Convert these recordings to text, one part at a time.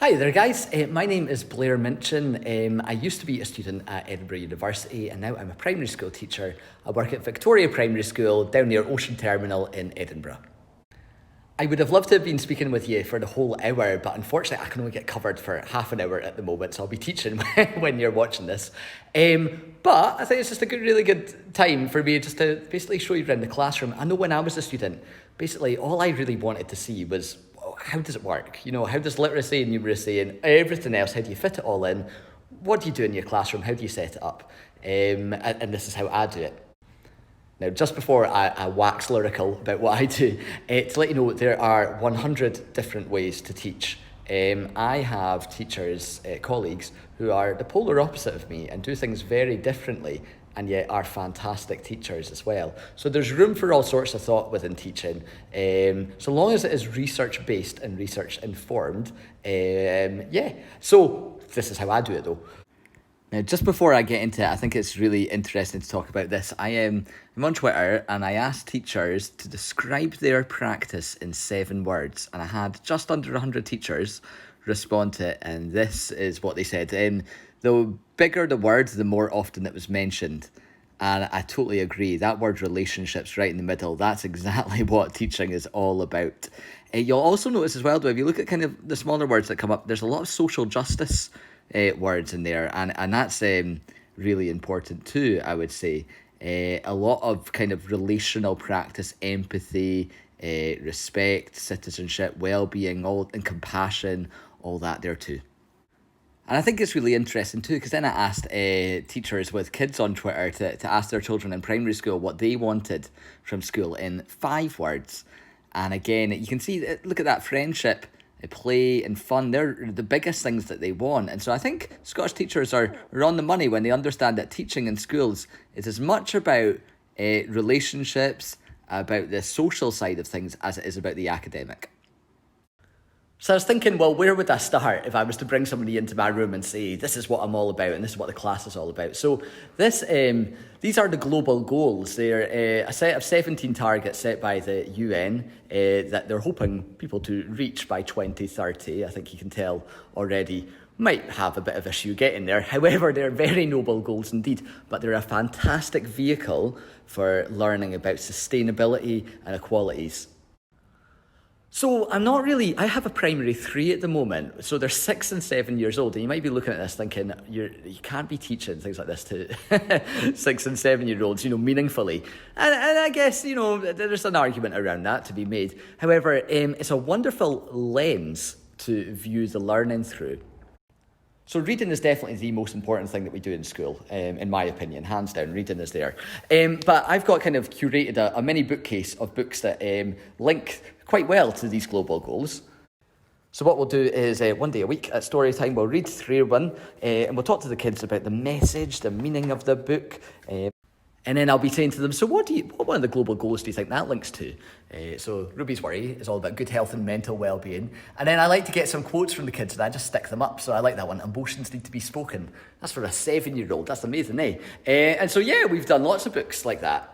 Hi there guys, my name is Blair Minchin. I used to be a student at Edinburgh University and now I'm a primary school teacher. I work at Victoria Primary School down near Ocean Terminal in Edinburgh. I would have loved to have been speaking with you for the whole hour, but unfortunately I can only get covered for half an hour at the moment, so I'll be teaching when you're watching this. But I think it's just a really good time for me just to basically show you around the classroom. I know when I was a student, basically all I really wanted to see was how does it work? You know, how does literacy and numeracy and everything else, how do you fit it all in? What do you do in your classroom? How do you set it up? And this is how I do it. Now, just before I wax lyrical about what I do, to let you know, there are 100 different ways to teach. I have teachers, colleagues, who are the polar opposite of me and do things very differently and yet are fantastic teachers as well. So there's room for all sorts of thought within teaching, so long as it is research-based and research-informed. Yeah, so this is how I do it though. Now, just before I get into it, I think it's really interesting to talk about this. I'm on Twitter and I asked teachers to describe their practice in 7 words. And I had just under 100 teachers respond to it. And this is what they said. The bigger the word, the more often it was mentioned. And I totally agree. That word relationships right in the middle, that's exactly what teaching is all about. You'll also notice as well, though, if you look at kind of the smaller words that come up, there's a lot of social justice words in there, and that's really important too, I would say. A lot of kind of relational practice, empathy, respect, citizenship, well-being, and compassion, all that there too. And I think it's really interesting too, because then I asked teachers with kids on Twitter to ask their children in primary school what they wanted from school in 5 words. And again, you can see, look at that, friendship, play and fun, they're the biggest things that they want. And so I think Scottish teachers are on the money when they understand that teaching in schools is as much about relationships, about the social side of things, as it is about the academic. So I was thinking, well, where would I start if I was to bring somebody into my room and say, this is what I'm all about and this is what the class is all about? So these are the global goals. They're a set of 17 targets set by the UN that they're hoping people to reach by 2030. I think you can tell already might have a bit of issue getting there. However, they're very noble goals indeed, but they're a fantastic vehicle for learning about sustainability and equalities. So I have a primary 3 at the moment, so they're 6 and 7 years old, and you might be looking at this thinking, you can't be teaching things like this to 6 and 7-year-olds, meaningfully. And I guess, there's an argument around that to be made. However, it's a wonderful lens to view the learning through. So reading is definitely the most important thing that we do in school, in my opinion, hands down, reading is there. But I've got kind of curated a mini bookcase of books that link quite well to these global goals. So what we'll do is one day a week at story time, we'll read through one and we'll talk to the kids about the message, the meaning of the book. And then I'll be saying to them, so what one of the global goals do you think that links to? So Ruby's worry is all about good health and mental well-being. And then I like to get some quotes from the kids and I just stick them up. So I like that one, emotions need to be spoken. That's for a 7-year-old, that's amazing, eh? And so yeah, we've done lots of books like that.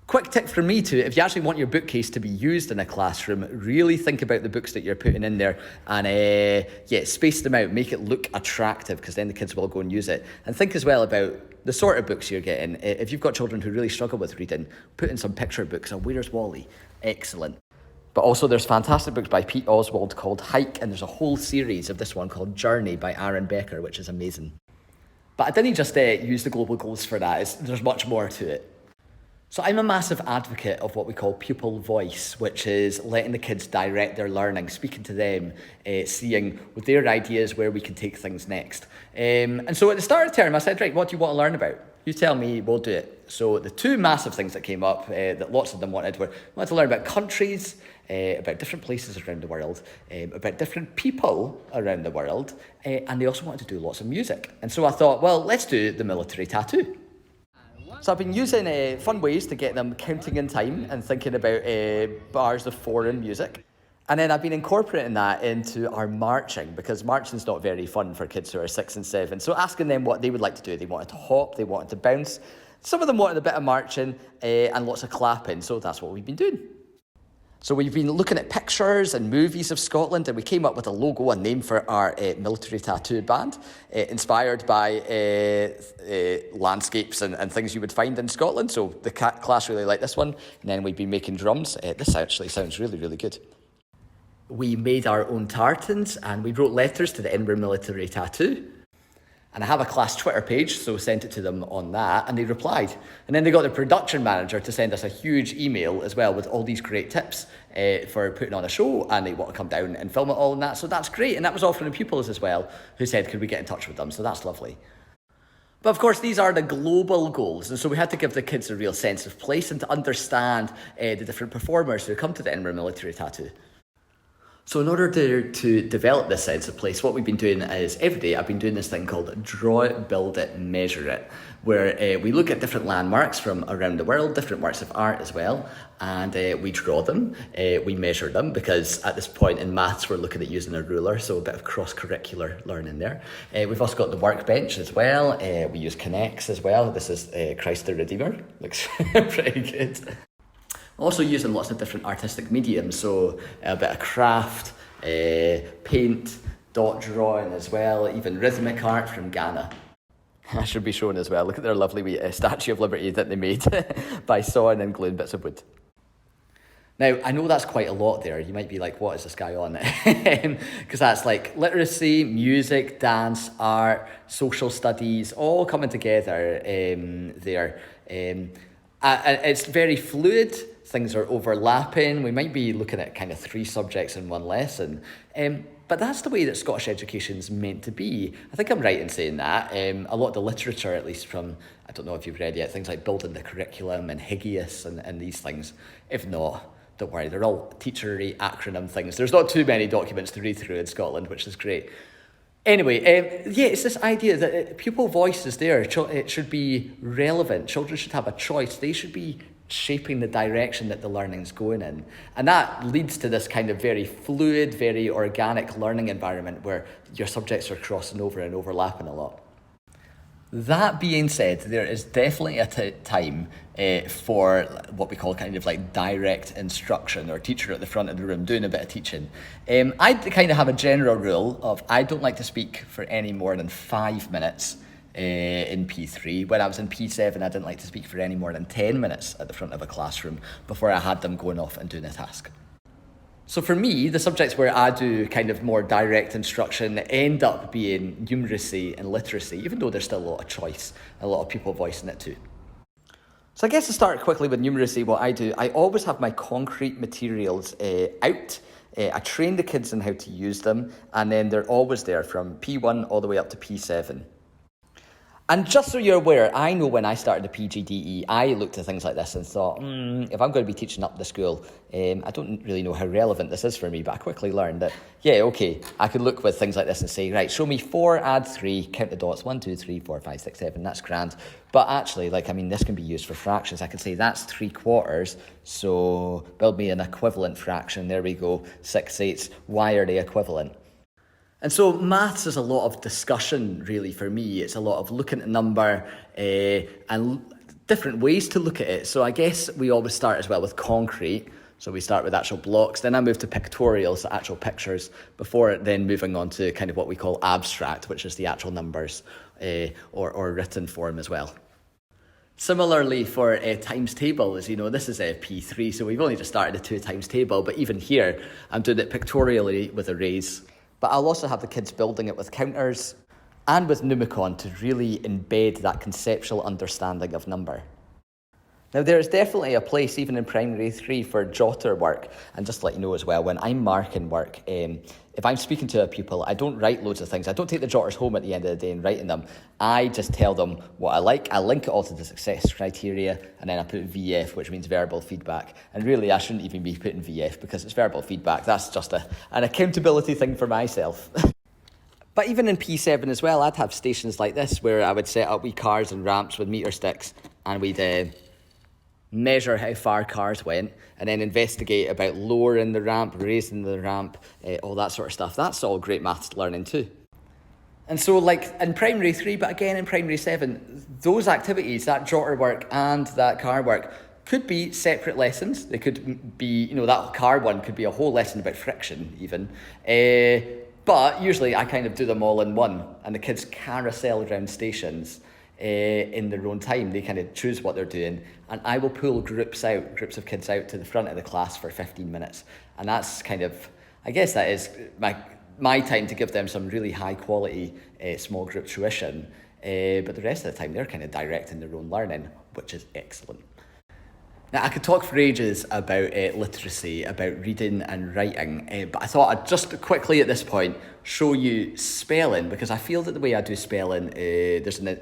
Quick tip from me too, if you actually want your bookcase to be used in a classroom, really think about the books that you're putting in there and space them out, make it look attractive because then the kids will go and use it. And think as well about the sort of books you're getting. If you've got children who really struggle with reading, put in some picture books. Where's Wally? Excellent. But also there's fantastic books by Pete Oswald called Hike, and there's a whole series of this one called Journey by Aaron Becker, which is amazing. But I didn't just use the global goals for that, there's much more to it. So I'm a massive advocate of what we call Pupil Voice, which is letting the kids direct their learning, speaking to them, seeing with their ideas where we can take things next. And so at the start of the term, I said, right, what do you want to learn about? You tell me, we'll do it. So the 2 massive things that came up that lots of them wanted were, wanted to learn about countries, about different places around the world, about different people around the world, and they also wanted to do lots of music. And so I thought, well, let's do the military tattoo. So I've been using fun ways to get them counting in time and thinking about bars of foreign music. And then I've been incorporating that into our marching, because marching's not very fun for kids who are 6 and 7. So asking them what they would like to do. They wanted to hop, they wanted to bounce. Some of them wanted a bit of marching and lots of clapping. So that's what we've been doing. So we've been looking at pictures and movies of Scotland, and we came up with a logo, a name for our military tattoo band, inspired by landscapes and things you would find in Scotland. So the class really liked this one, and then we've been making drums. This actually sounds really, really good. We made our own tartans, and we wrote letters to the Edinburgh Military Tattoo. And I have a class Twitter page, so sent it to them on that, and they replied. And then they got the production manager to send us a huge email as well with all these great tips for putting on a show, and they want to come down and film it all and that. So that's great. And that was all from the pupils as well, who said, could we get in touch with them? So that's lovely. But of course, these are the global goals. And so we had to give the kids a real sense of place and to understand the different performers who come to the Edinburgh Military Tattoo. So in order to develop this sense of place, what we've been doing is every day I've been doing this thing called Draw It, Build It, Measure It, where we look at different landmarks from around the world, different works of art as well, and we draw them, we measure them, because at this point in maths we're looking at using a ruler, so a bit of cross-curricular learning there. We've also got the workbench as well, we use Connects as well. This is Christ the Redeemer, looks pretty good. Also using lots of different artistic mediums, so a bit of craft, paint, dot drawing as well, even rhythmic art from Ghana. I should be shown as well. Look at their lovely wee Statue of Liberty that they made by sawing and gluing bits of wood. Now, I know that's quite a lot there. You might be like, what is this guy on? Because that's like literacy, music, dance, art, social studies, all coming together there. And it's very fluid. Things are overlapping. We might be looking at kind of 3 subjects in one lesson. But that's the way that Scottish education's meant to be. I think I'm right in saying that. A lot of the literature, at least from, I don't know if you've read yet, things like Building the Curriculum and Higgius and these things. If not, don't worry, they're all teachery acronym things. There's not too many documents to read through in Scotland, which is great. Anyway, it's this idea that pupil voice is there. It should be relevant. Children should have a choice. They should be shaping the direction that the learning's going in. And that leads to this kind of very fluid, very organic learning environment where your subjects are crossing over and overlapping a lot. That being said, there is definitely a time for what we call kind of like direct instruction, or teacher at the front of the room doing a bit of teaching. I kind of have a general rule of I don't like to speak for any more than 5 minutes in P3. When I was in P7, I didn't like to speak for any more than 10 minutes at the front of a classroom before I had them going off and doing a task. So for me, the subjects where I do kind of more direct instruction end up being numeracy and literacy, even though there's still a lot of choice, a lot of people voicing it too. So I guess to start quickly with numeracy, what I do, I always have my concrete materials out. I train the kids on how to use them, and then they're always there from P1 all the way up to P7. And just so you're aware, I know when I started the PGDE, I looked at things like this and thought, if I'm going to be teaching up the school, I don't really know how relevant this is for me, but I quickly learned that, yeah, okay, I could look with things like this and say, right, show me 4, add 3, count the dots, 1, 2, 3, 4, 5, 6, 7, that's grand. But actually, this can be used for fractions. I could say that's 3/4, so build me an equivalent fraction. There we go, 6/8, why are they equivalent? And so maths is a lot of discussion, really, for me. It's a lot of looking at a number and different ways to look at it. So I guess we always start as well with concrete. So we start with actual blocks. Then I move to pictorials, actual pictures, before then moving on to kind of what we call abstract, which is the actual numbers or written form as well. Similarly for times table, as you know, this is P3, so we've only just started a 2 times table, but even here, I'm doing it pictorially with arrays. But I'll also have the kids building it with counters and with Numicon to really embed that conceptual understanding of number. Now, there is definitely a place, even in primary 3, for jotter work. And just to let you know as well, when I'm marking work, if I'm speaking to a pupil, I don't write loads of things. I don't take the jotters home at the end of the day and writing them. I just tell them what I like. I link it all to the success criteria, and then I put VF, which means verbal feedback. And really, I shouldn't even be putting VF because it's verbal feedback. That's just an accountability thing for myself. But even in P7 as well, I'd have stations like this where I would set up wee cars and ramps with meter sticks, and we'd measure how far cars went, and then investigate about lowering the ramp, raising the ramp, all that sort of stuff. That's all great maths learning too. And so in primary 3, but again in primary 7, those activities, that jotter work and that car work, Could be separate lessons. They could be, that car one could be a whole lesson about friction even. But usually I kind of do them all in one, and the kids carousel around stations in their own time. They kind of choose what they're doing, and I will pull groups of kids out to the front of the class for 15 minutes. And that's kind of, I guess that is my time to give them some really high quality small group tuition. But the rest of the time they're kind of directing their own learning, which is excellent. Now, I could talk for ages about literacy, about reading and writing, but I thought I'd just quickly at this point show you spelling, because I feel that the way I do spelling, there's an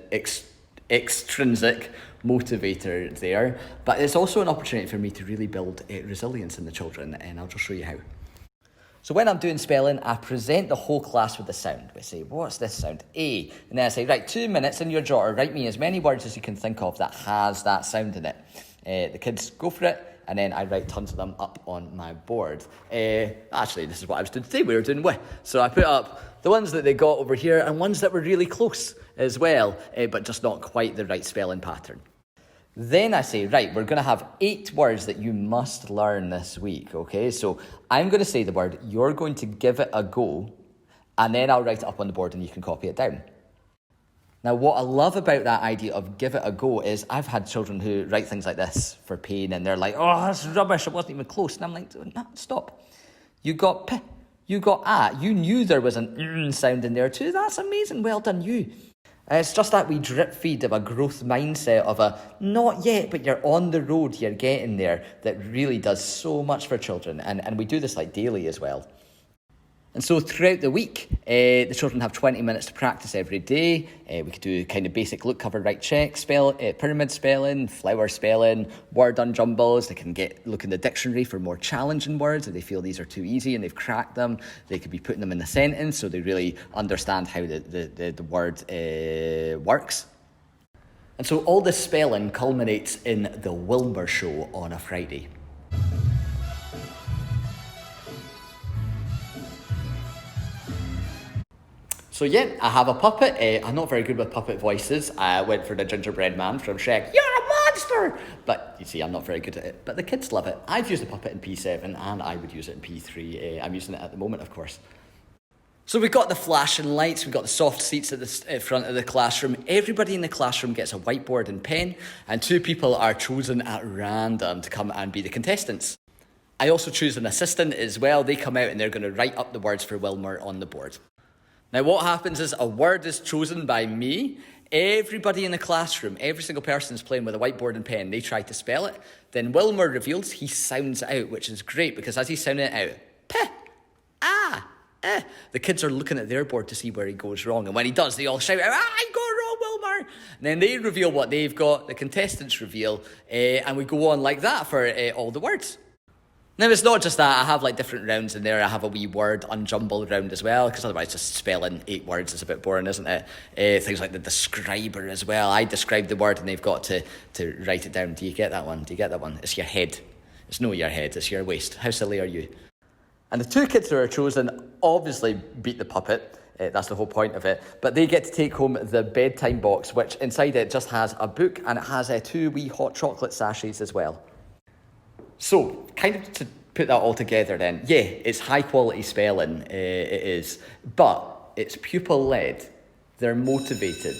extrinsic motivator there, but it's also an opportunity for me to really build resilience in the children, and I'll just show you how. So when I'm doing spelling, I present the whole class with the sound. We say, what's this sound? A. And then I say, right, 2 minutes in your jotter, write me as many words as you can think of that has that sound in it. The kids go for it, and then I write tons of them up on my board. Actually, this is what I was doing today. We were doing with. So I put up the ones that they got over here and ones that were really close as well, but just not quite the right spelling pattern. Then I say, right, we're going to have 8 words that you must learn this week, okay? So I'm going to say the word, you're going to give it a go, and then I'll write it up on the board and you can copy it down. Now, what I love about that idea of give it a go is I've had children who write things like this for pain, and they're like, oh, that's rubbish, it wasn't even close. And I'm like, no, stop. You got p, you got a. You knew there was an sound in there too. That's amazing. Well done, you. It's just that wee drip feed of a growth mindset of a not yet, but you're on the road, you're getting there, that really does so much for children. And we do this like daily as well. And so throughout the week, the children have 20 minutes to practice every day. We could do kind of basic look, cover, write, check, pyramid spelling, flower spelling, word unjumbles. They can look in the dictionary for more challenging words if they feel these are too easy and they've cracked them. They could be putting them in the sentence so they really understand how the word works. And so all this spelling culminates in the Wilbur Show on a Friday. So yeah, I have a puppet. I'm not very good with puppet voices. I went for the gingerbread man from Shrek. You're a monster! But you see, I'm not very good at it. But the kids love it. I've used a puppet in P7 and I would use it in P3. I'm using it at the moment, of course. So we've got the flashing lights, we've got the soft seats at the front of the classroom. Everybody in the classroom gets a whiteboard and pen, and 2 people are chosen at random to come and be the contestants. I also choose an assistant as well. They come out and they're going to write up the words for Wilmer on the board. Now what happens is a word is chosen by me. Everybody in the classroom, every single person is playing with a whiteboard and pen. They try to spell it. Then Wilmer reveals, he sounds it out, which is great because as he's sounding it out, p, ah, eh, the kids are looking at their board to see where he goes wrong. And when he does, they all shout out, I go wrong, Wilmer. And then they reveal what they've got, the contestants reveal, and we go on like that for all the words. Now, it's not just that. I have like different rounds in there. I have a wee word unjumble round as well, because otherwise just spelling 8 words is a bit boring, isn't it? Things like the describer as well. I describe the word and they've got to write it down. Do you get that one? Do you get that one? It's your head. It's not your head, it's your waist. How silly are you? And the 2 kids who are chosen obviously beat the puppet. That's the whole point of it. But they get to take home the bedtime box, which inside it just has a book and it has 2 wee hot chocolate sachets as well. So, kind of to put that all together then, yeah, it's high quality spelling, it is, but it's pupil led, they're motivated.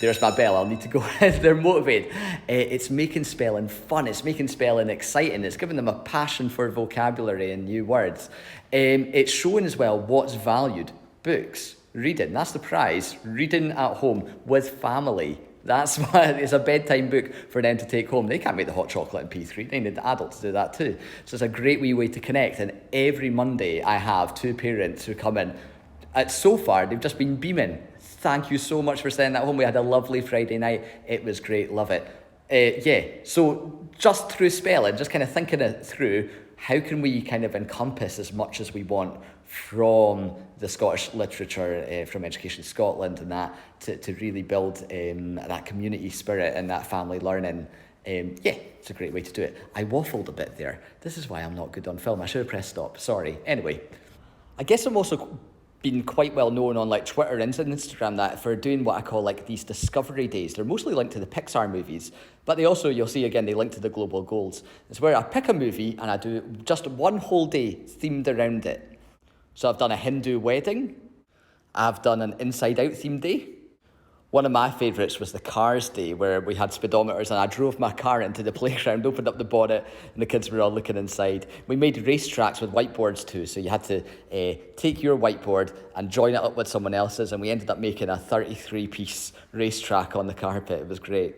There's my bell, I'll need to go, they're motivated. It's making spelling fun, it's making spelling exciting, it's giving them a passion for vocabulary and new words. It's showing as well what's valued, books, reading, that's the prize, reading at home with family. That's why it's a bedtime book for them to take home. They can't make the hot chocolate in P3. They need the adults to do that too. So it's a great wee way to connect. And every Monday I have 2 parents who come in. So far, they've just been beaming. Thank you so much for sending that home. We had a lovely Friday night. It was great. Love it. Yeah, so just through spelling, just kind of thinking it through, how can we kind of encompass as much as we want from the Scottish literature, from Education Scotland and that, to really build that community spirit and that family learning. Yeah, it's a great way to do it. I waffled a bit there. This is why I'm not good on film. I should have pressed stop. Sorry. Anyway, I guess I'm also been quite well known on like Twitter and Instagram that for doing what I call like these discovery days. They're mostly linked to the Pixar movies, but they also, you'll see again, they link to the global goals. It's where I pick a movie and I do just one whole day themed around it. So I've done a Hindu wedding, I've done an Inside Out themed day. One of my favourites was the Cars Day, where we had speedometers and I drove my car into the playground, opened up the bonnet, and the kids were all looking inside. We made racetracks with whiteboards too, so you had to take your whiteboard and join it up with someone else's, and we ended up making a 33-piece racetrack on the carpet. It was great.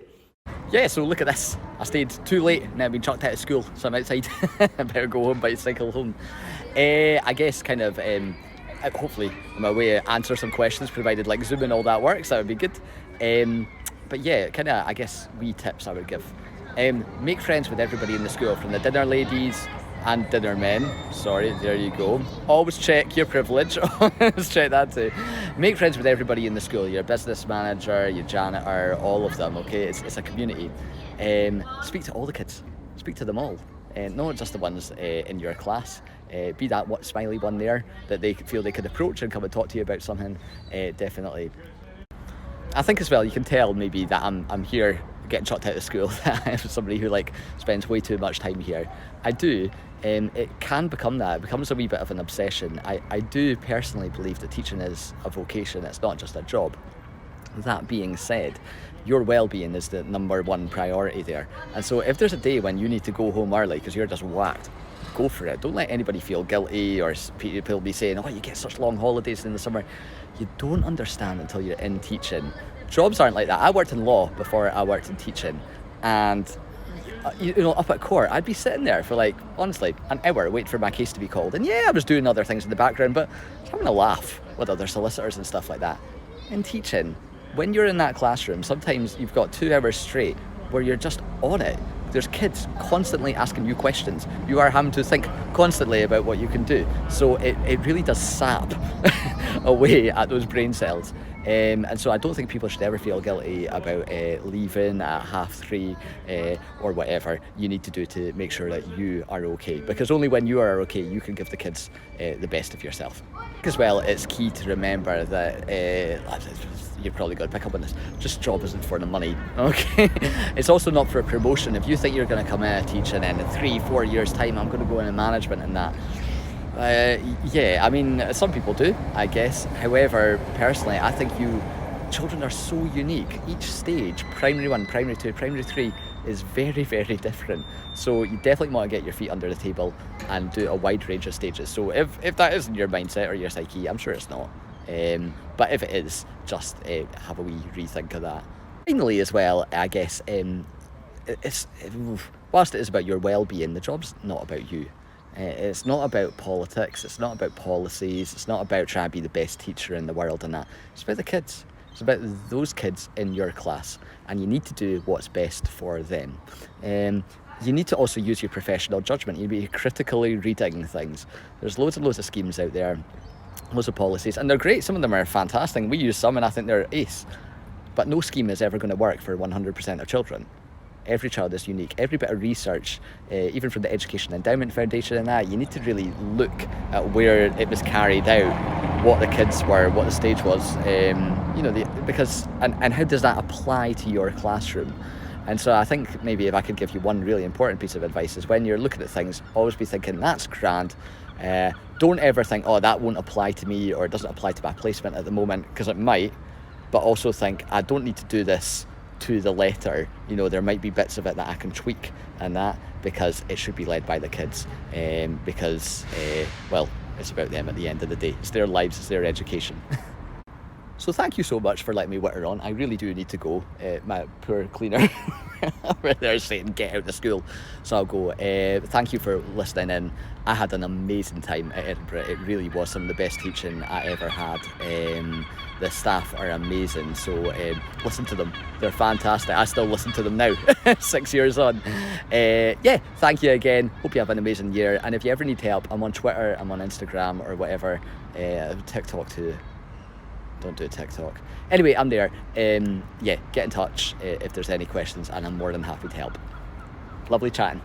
Yeah, so look at this. I stayed too late and I've been chucked out of school, so I'm outside. I better go home, bicycle home. I guess kind of... hopefully on my way answer some questions, provided like Zoom and all that works. That would be good. But yeah, kind of I guess wee tips I would give. Make friends with everybody in the school, from the dinner ladies and dinner men. Sorry, there you go. Always check your privilege. Always check that too. Make friends with everybody in the school. Your business manager, your janitor, all of them. Okay, it's a community. Speak to all the kids. Speak to them all. Not just the ones in your class. Be that smiley one there that they feel they could approach and come and talk to you about something. Definitely. I think as well you can tell maybe that I'm here getting chucked out of school. I'm somebody who like spends way too much time here. I do. It can become that. It becomes a wee bit of an obsession. I do personally believe that teaching is a vocation. It's not just a job. That being said, your well-being is the number one priority there. And so if there's a day when you need to go home early because you're just whacked, go for it. Don't let anybody feel guilty or people be saying, oh, you get such long holidays in the summer. You don't understand until you're in teaching. Jobs aren't like that. I worked in law before I worked in teaching, and you know, up at court, I'd be sitting there for like, honestly, an hour waiting for my case to be called. And yeah, I was doing other things in the background, but I was having a laugh with other solicitors and stuff like that. In teaching, when you're in that classroom, sometimes you've got 2 hours straight where you're just on it. There's kids constantly asking you questions. You are having to think constantly about what you can do. So it really does sap away at those brain cells. And so I don't think people should ever feel guilty about leaving at 3:30 or whatever you need to do to make sure that you are okay. Because only when you are okay, you can give the kids the best of yourself. As well, it's key to remember that you're probably going to pick up on this. Just job isn't for the money, okay? It's also not for a promotion. If you think you're going to come in teaching and in 3-4 years' time, I'm going to go into management and that. Yeah, I mean, some people do, I guess. However, personally, I think children are so unique. Each stage, primary 1, primary 2, primary 3, is very, very different. So you definitely want to get your feet under the table and do a wide range of stages. So if that isn't your mindset or your psyche, I'm sure it's not. But if it is, just have a wee rethink of that. Finally as well, I guess, whilst it is about your well-being, the job's not about you. It's not about politics, it's not about policies, it's not about trying to be the best teacher in the world and that. It's about the kids. It's about those kids in your class, and you need to do what's best for them. You need to also use your professional judgment. You need to be critically reading things. There's loads and loads of schemes out there, loads of policies, and they're great. Some of them are fantastic. We use some and I think they're ace. But no scheme is ever going to work for 100% of children. Every child is unique. Every bit of research, even from the Education Endowment Foundation and that, you need to really look at where it was carried out, what the kids were, what the stage was, because how does that apply to your classroom? And so I think maybe if I could give you one really important piece of advice is when you're looking at things, always be thinking, that's grand. Don't ever think, oh, that won't apply to me or it doesn't apply to my placement at the moment, because it might, but also think, I don't need to do this to the letter. There might be bits of it that I can tweak and that, because it should be led by the kids, because it's about them at the end of the day. It's their lives, it's their education. So thank you so much for letting me witter on. I really do need to go. My poor cleaner over there saying get out of school, so I'll go. Thank you for listening in. I had an amazing time at Edinburgh. It really was some of the best teaching I ever had. The staff are amazing, so listen to them. They're fantastic. I still listen to them now, 6 years on. Thank you again. Hope you have an amazing year. And if you ever need help, I'm on Twitter, I'm on Instagram or whatever. TikTok too. Don't do TikTok. Anyway, I'm there. Get in touch if there's any questions, and I'm more than happy to help. Lovely chatting.